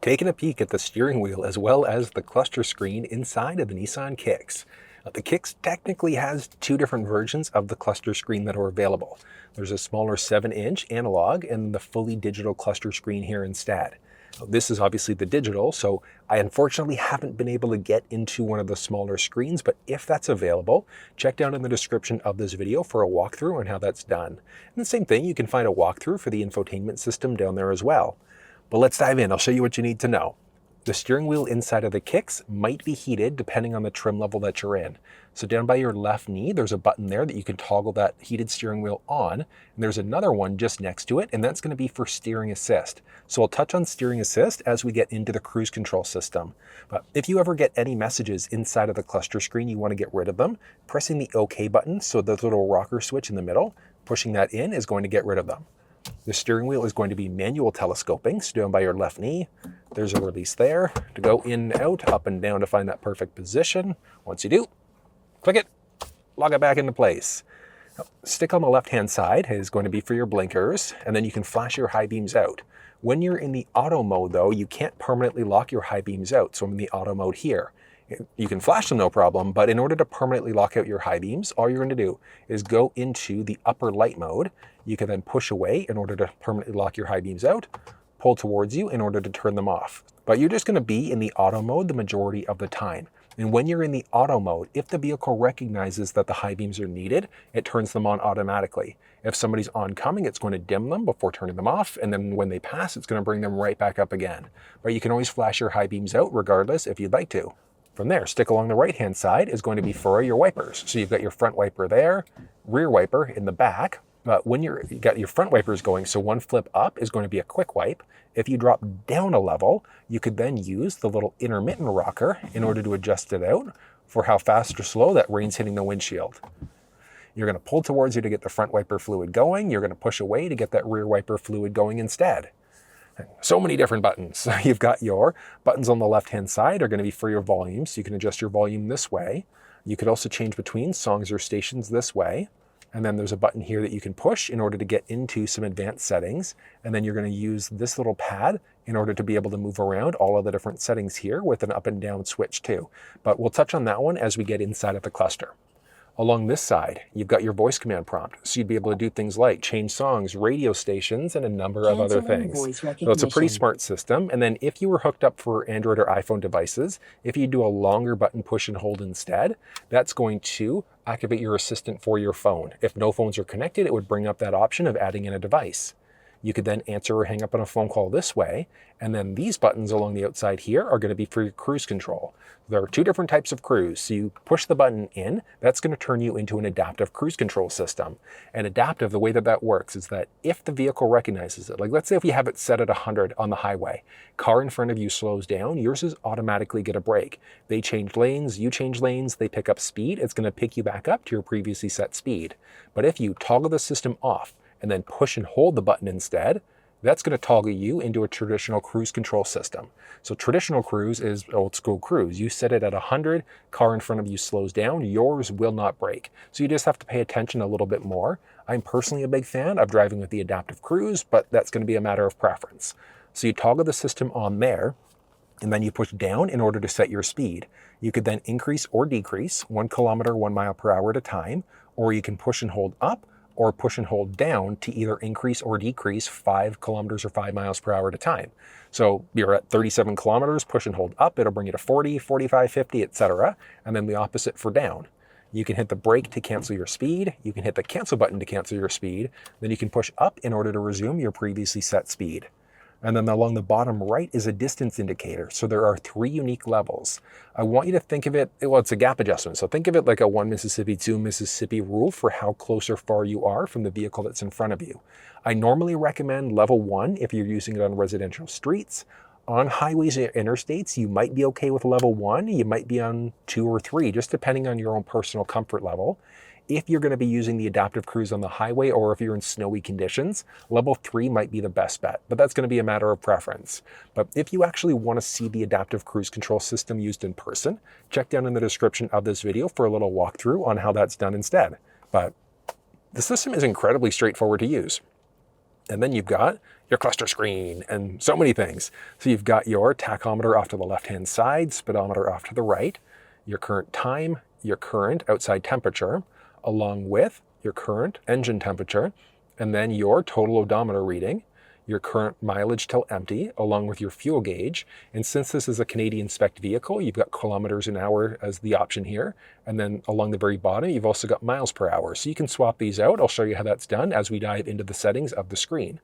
Taking a peek at the steering wheel as well as the cluster screen inside of the Nissan Kicks. The Kicks technically has two different versions of the cluster screen that are available. There's a smaller 7-inch analog and the fully digital cluster screen here instead. This is obviously the digital, so I unfortunately haven't been able to get into one of the smaller screens, but if that's available, check down in the description of this video for a walkthrough on how that's done. And the same thing, you can find a walkthrough for the infotainment system down there as well. But let's dive in. I'll show you what you need to know. The steering wheel inside of the Kicks might be heated depending on the trim level that you're in. So down by your left knee, there's a button there that you can toggle that heated steering wheel on. And there's another one just next to it, and that's going to be for steering assist. So I'll touch on steering assist as we get into the cruise control system. But if you ever get any messages inside of the cluster screen, you want to get rid of them, pressing the OK button, so the little rocker switch in the middle, pushing that in is going to get rid of them. The steering wheel is going to be manual telescoping, so down by your left knee, there's a release there to go in and out, up and down to find that perfect position. Once you do, click it, lock it back into place. Now, stick on the left-hand side is going to be for your blinkers, and then you can flash your high beams out. When you're in the auto mode though, you can't permanently lock your high beams out, so I'm in the auto mode here. You can flash them no problem, but in order to permanently lock out your high beams, all you're going to do is go into the upper light mode. You can then push away in order to permanently lock your high beams out, pull towards you in order to turn them off. But you're just going to be in the auto mode the majority of the time. And when you're in the auto mode, if the vehicle recognizes that the high beams are needed, it turns them on automatically. If somebody's oncoming, it's going to dim them before turning them off, and then when they pass, it's going to bring them right back up again. But you can always flash your high beams out regardless if you'd like to. From there, stick along the right-hand side is going to be for your wipers. So you've got your front wiper there, rear wiper in the back. But when you got your front wipers going, so one flip up is going to be a quick wipe. If you drop down a level, you could then use the little intermittent rocker in order to adjust it out for how fast or slow that rain's hitting the windshield. You're going to pull towards you to get the front wiper fluid going. You're going to push away to get that rear wiper fluid going instead. So many different buttons. So you've got your buttons on the left-hand side are going to be for your volume, so you can adjust your volume this way. You could also change between songs or stations this way. And then there's a button here that you can push in order to get into some advanced settings. And then you're going to use this little pad in order to be able to move around all of the different settings here with an up and down switch too. But we'll touch on that one as we get inside of the cluster. Along this side, you've got your voice command prompt. So you'd be able to do things like change songs, radio stations, and a number of other things. So it's a pretty smart system. And then if you were hooked up for Android or iPhone devices, if you do a longer button push and hold instead, that's going to activate your assistant for your phone. If no phones are connected, it would bring up that option of adding in a device. You could then answer or hang up on a phone call this way. And then these buttons along the outside here are going to be for your cruise control. There are two different types of cruise. So you push the button in, that's going to turn you into an adaptive cruise control system. And adaptive, the way that that works is that if the vehicle recognizes it, like let's say if you have it set at 100 on the highway, car in front of you slows down, yours is automatically get a brake. They change lanes, you change lanes, they pick up speed, it's going to pick you back up to your previously set speed. But if you toggle the system off, and then push and hold the button instead, that's going to toggle you into a traditional cruise control system. So traditional cruise is old school cruise. You set it at 100, car in front of you slows down, yours will not brake. So you just have to pay attention a little bit more. I'm personally a big fan of driving with the adaptive cruise, but that's going to be a matter of preference. So you toggle the system on there, and then you push down in order to set your speed. You could then increase or decrease 1 kilometer, 1 mile per hour at a time, or you can push and hold up, or push and hold down to either increase or decrease 5 kilometers or 5 miles per hour at a time. So you're at 37 kilometers, push and hold up, it'll bring you to 40, 45, 50, etc. And then the opposite for down. You can hit the brake to cancel your speed, you can hit the cancel button to cancel your speed, then you can push up in order to resume your previously set speed. And then along the bottom right is a distance indicator. So there are 3 unique levels. I want you to think of it, well, it's a gap adjustment. So think of it like a 1 Mississippi, 2 Mississippi rule for how close or far you are from the vehicle that's in front of you. I normally recommend level 1 if you're using it on residential streets. On highways or interstates, you might be okay with level 1. You might be on 2 or 3, just depending on your own personal comfort level. If you're going to be using the adaptive cruise on the highway, or if you're in snowy conditions, level 3 might be the best bet, but that's going to be a matter of preference. But if you actually want to see the adaptive cruise control system used in person, check down in the description of this video for a little walkthrough on how that's done instead. But the system is incredibly straightforward to use. And then you've got your cluster screen, and so many things. So you've got your tachometer off to the left-hand side, speedometer off to the right, your current time, your current outside temperature, along with your current engine temperature, and then your total odometer reading, your current mileage till empty, along with your fuel gauge. And since this is a Canadian spec vehicle, you've got kilometers an hour as the option here. And then along the very bottom, you've also got miles per hour. So you can swap these out. I'll show you how that's done as we dive into the settings of the screen.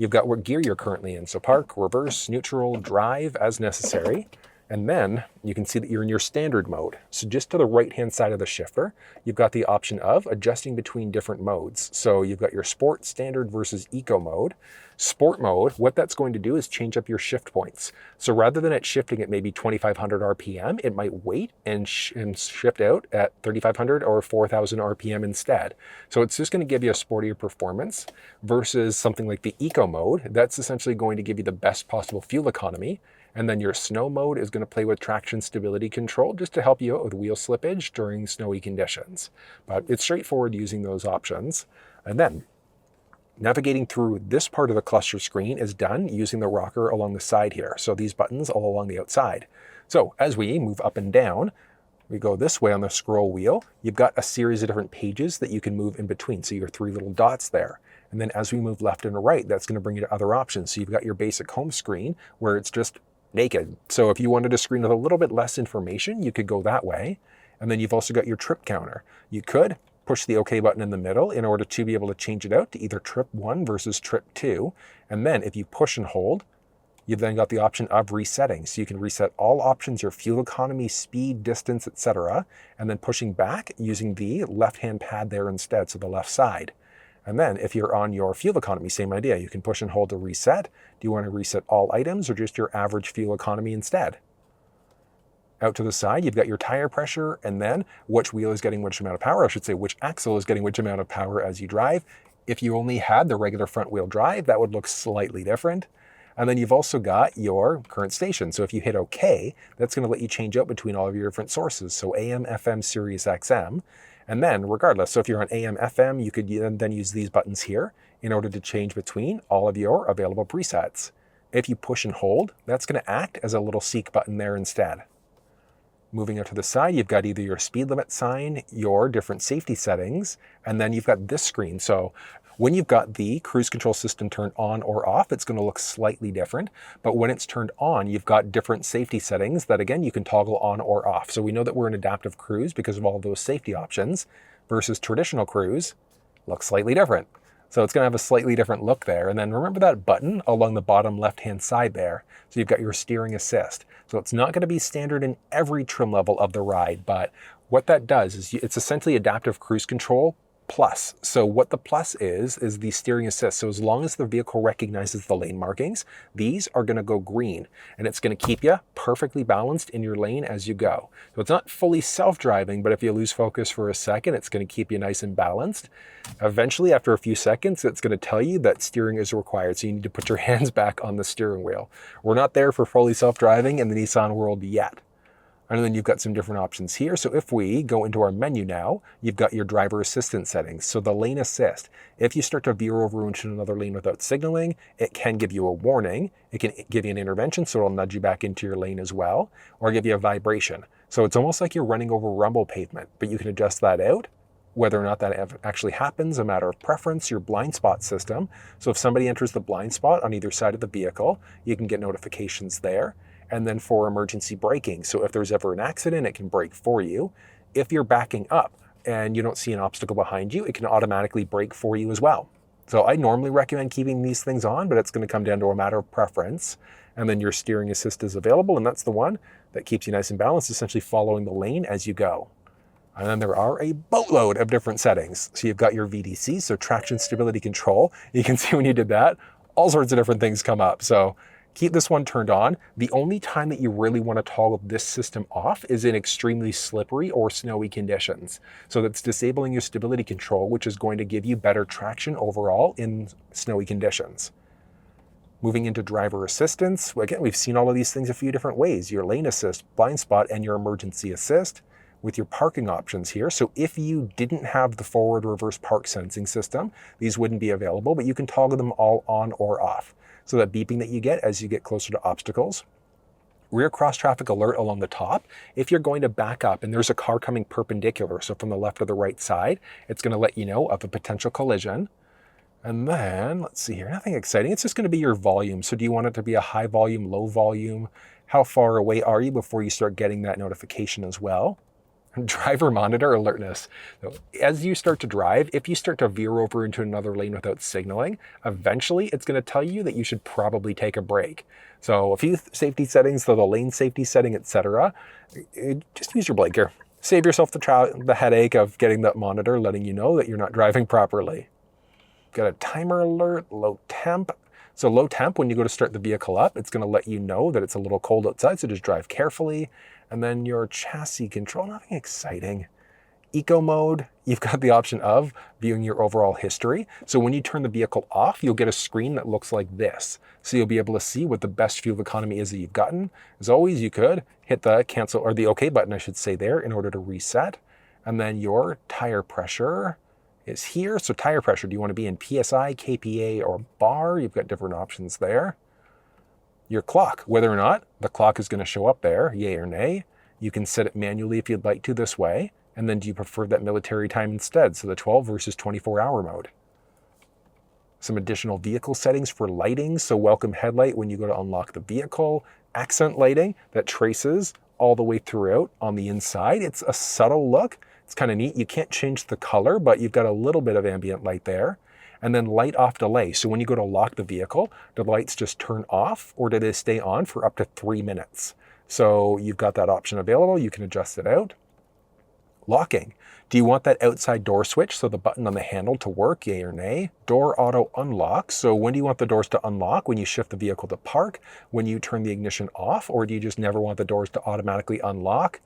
You've got what gear you're currently in. So park, reverse, neutral, drive as necessary. And then you can see that you're in your standard mode. So just to the right-hand side of the shifter, you've got the option of adjusting between different modes. So you've got your sport, standard versus eco mode. Sport mode, what that's going to do is change up your shift points. So rather than it shifting at maybe 2,500 RPM, it might wait and shift out at 3,500 or 4,000 RPM instead. So it's just going to give you a sportier performance versus something like the eco mode. That's essentially going to give you the best possible fuel economy. And then your snow mode is going to play with traction stability control just to help you out with wheel slippage during snowy conditions. But it's straightforward using those options. And then navigating through this part of the cluster screen is done using the rocker along the side here. So these buttons all along the outside. So as we move up and down, we go this way on the scroll wheel, you've got a series of different pages that you can move in between. So your 3 little dots there. And then as we move left and right, that's going to bring you to other options. So you've got your basic home screen where it's just naked. So if you wanted a screen with a little bit less information, you could go that way. And then you've also got your trip counter. You could push the OK button in the middle in order to be able to change it out to either trip 1 versus trip 2. And then if you push and hold, you've then got the option of resetting. So you can reset all options, your fuel economy, speed, distance, etc. And then pushing back using the left-hand pad there instead, so the left side. And then if you're on your fuel economy, same idea. You can push and hold to reset. Do you want to reset all items or just your average fuel economy instead? Out to the side, you've got your tire pressure, and then which wheel is getting which amount of power. I should say which axle is getting which amount of power as you drive. If you only had the regular front wheel drive, that would look slightly different. And then you've also got your current station. So if you hit OK, that's going to let you change out between all of your different sources. So AM, FM, Sirius XM. And then regardless, so if you're on AM, FM, you could then use these buttons here in order to change between all of your available presets. If you push and hold, that's going to act as a little seek button there instead. Moving out to the side, you've got either your speed limit sign, your different safety settings, and then you've got this screen. So when you've got the cruise control system turned on or off, it's going to look slightly different. But when it's turned on, you've got different safety settings that, again, you can toggle on or off. So we know that we're in adaptive cruise because of all of those safety options versus traditional cruise looks slightly different. So it's going to have a slightly different look there. And then remember that button along the bottom left-hand side there. So you've got your steering assist. So it's not going to be standard in every trim level of the ride, but what that does is it's essentially adaptive cruise control plus. So what the plus is the steering assist. So as long as the vehicle recognizes the lane markings, these are going to go green, and it's going to keep you perfectly balanced in your lane as you go. So it's not fully self-driving, but if you lose focus for a second, it's going to keep you nice and balanced. Eventually, after a few seconds, it's going to tell you that steering is required. So you need to put your hands back on the steering wheel. We're not there for fully self-driving in the Nissan world yet. And then you've got some different options here. So if we go into our menu now, you've got your driver assistance settings. So the lane assist, if you start to veer over into another lane without signaling, it can give you a warning. It can give you an intervention, so it'll nudge you back into your lane as well, or give you a vibration. So it's almost like you're running over rumble pavement, but you can adjust that out. Whether or not that actually happens, a matter of preference, your blind spot system. So if somebody enters the blind spot on either side of the vehicle, you can get notifications there. And then for emergency braking. So if there's ever an accident, it can brake for you. If you're backing up and you don't see an obstacle behind you, it can automatically brake for you as well. So I normally recommend keeping these things on, but it's going to come down to a matter of preference. And then your steering assist is available, and that's the one that keeps you nice and balanced, essentially following the lane as you go. And then there are a boatload of different settings. So you've got your VDC, so traction stability control. You can see when you did that, all sorts of different things come up. So keep this one turned on. The only time that you really want to toggle this system off is in extremely slippery or snowy conditions. So that's disabling your stability control, which is going to give you better traction overall in snowy conditions. Moving into driver assistance, again, we've seen all of these things a few different ways. Your lane assist, blind spot, and your emergency assist with your parking options here. So if you didn't have the forward reverse park sensing system, these wouldn't be available, but you can toggle them all on or off. so that beeping that you get as you get closer to obstacles. Rear cross traffic alert along the top. If you're going to back up and there's a car coming perpendicular, so from the left or the right side, it's going to let you know of a potential collision. And then, let's see here, nothing exciting. It's just going to be your volume. So do you want it to be a high volume, low volume? How far away are you before you start getting that notification as well? Driver monitor alertness. So as you start to drive, if you start to veer over into another lane without signaling, eventually it's going to tell you that you should probably take a break. So a few safety settings, so the lane safety setting, etc. Just use your blinker. Save yourself the headache of getting that monitor letting you know that you're not driving properly. Got a timer alert, low temp. So low temp, when you go to start the vehicle up, it's going to let you know that it's a little cold outside, so just drive carefully. And then your chassis control, nothing exciting. Eco mode, you've got the option of viewing your overall history. So when you turn the vehicle off, you'll get a screen that looks like this. So you'll be able to see what the best fuel economy is that you've gotten. As always, you could hit the cancel, or the OK button, I should say, there in order to reset. And then your tire pressure is here. So tire pressure, do you want to be in PSI, KPA, or bar? You've got different options there. Your clock, whether or not the clock is going to show up there, yay or nay. You can set it manually if you'd like to this way. And then do you prefer that military time instead? So the 12 versus 24-hour mode. Some additional vehicle settings for lighting. So welcome headlight when you go to unlock the vehicle. Accent lighting that traces all the way throughout on the inside. It's a subtle look. It's kind of neat. You can't change the color, but you've got a little bit of ambient light there. And then light off delay. So when you go to lock the vehicle, the lights just turn off, or do they stay on for up to 3 minutes? So you've got that option available. You can adjust it out. Locking. Do you want that outside door switch, so the button on the handle, to work, yay or nay? Door auto unlock. So when do you want the doors to unlock? When you shift the vehicle to park? When you turn the ignition off? Or do you just never want the doors to automatically unlock?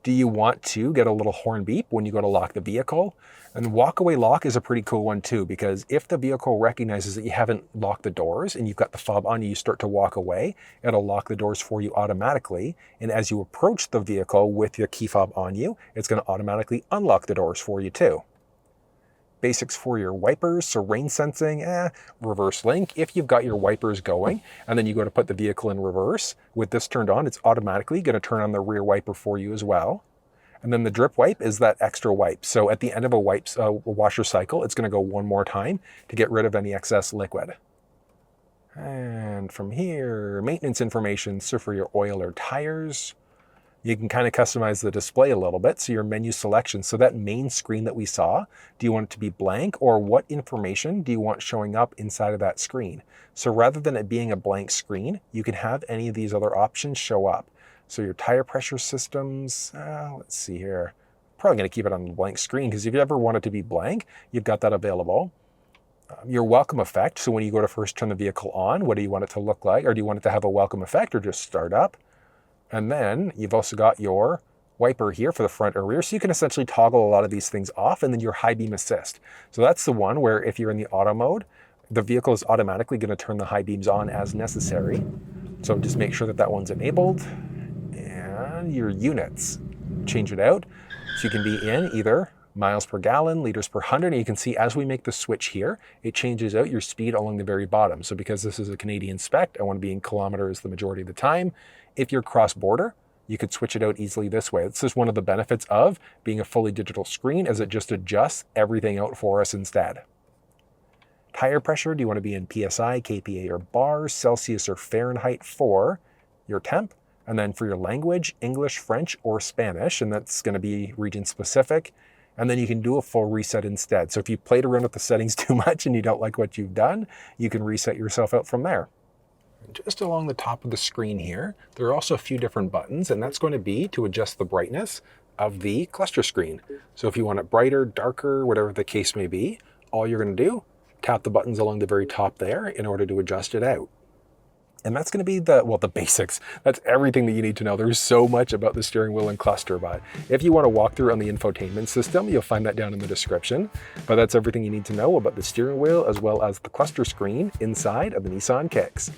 Do you want to get a little horn beep when you go to lock the vehicle? And walk-away lock is a pretty cool one too, because if the vehicle recognizes that you haven't locked the doors and you've got the fob on you start to walk away, it'll lock the doors for you automatically. And as you approach the vehicle with your key fob on you, it's going to automatically unlock the doors for you too. Basics for your wipers, so rain sensing, reverse link. If you've got your wipers going and then you go to put the vehicle in reverse, with this turned on, it's automatically going to turn on the rear wiper for you as well. And then the drip wipe is that extra wipe. So at the end of a washer cycle, it's going to go one more time to get rid of any excess liquid. And from here, maintenance information, so for your oil or tires. You can kind of customize the display a little bit. So your menu selection, so that main screen that we saw, do you want it to be blank, or what information do you want showing up inside of that screen? So rather than it being a blank screen, you can have any of these other options show up. So your tire pressure systems, let's see here. Probably going to keep it on the blank screen, because if you ever want it to be blank, you've got that available. Your welcome effect, so when you go to first turn the vehicle on, what do you want it to look like? Or do you want it to have a welcome effect or just start up? And then you've also got your wiper here for the front or rear. So you can essentially toggle a lot of these things off, and then your high beam assist. So that's the one where if you're in the auto mode, the vehicle is automatically going to turn the high beams on as necessary. So just make sure that that one's enabled. And your units, change it out. So you can be in either miles per gallon, liters per 100. And you can see as we make the switch here, it changes out your speed along the very bottom. So because this is a Canadian spec, I want to be in kilometers the majority of the time. If you're cross-border, you could switch it out easily this way. This is one of the benefits of being a fully digital screen, as it just adjusts everything out for us instead. Tire pressure, do you want to be in PSI, KPA, or bars, Celsius or Fahrenheit for your temp? And then for your language, English, French, or Spanish, and that's going to be region specific. And then you can do a full reset instead. So if you played around with the settings too much and you don't like what you've done, you can reset yourself out from there. Just along the top of the screen here, there are also a few different buttons, and that's going to be to adjust the brightness of the cluster screen. So if you want it brighter, darker, whatever the case may be, all you're going to do, tap the buttons along the very top there in order to adjust it out. And that's going to be the basics. That's everything that you need to know. There's so much about the steering wheel and cluster, but if you want to walk through on the infotainment system, you'll find that down in the description. But that's everything you need to know about the steering wheel as well as the cluster screen inside of the Nissan Kicks.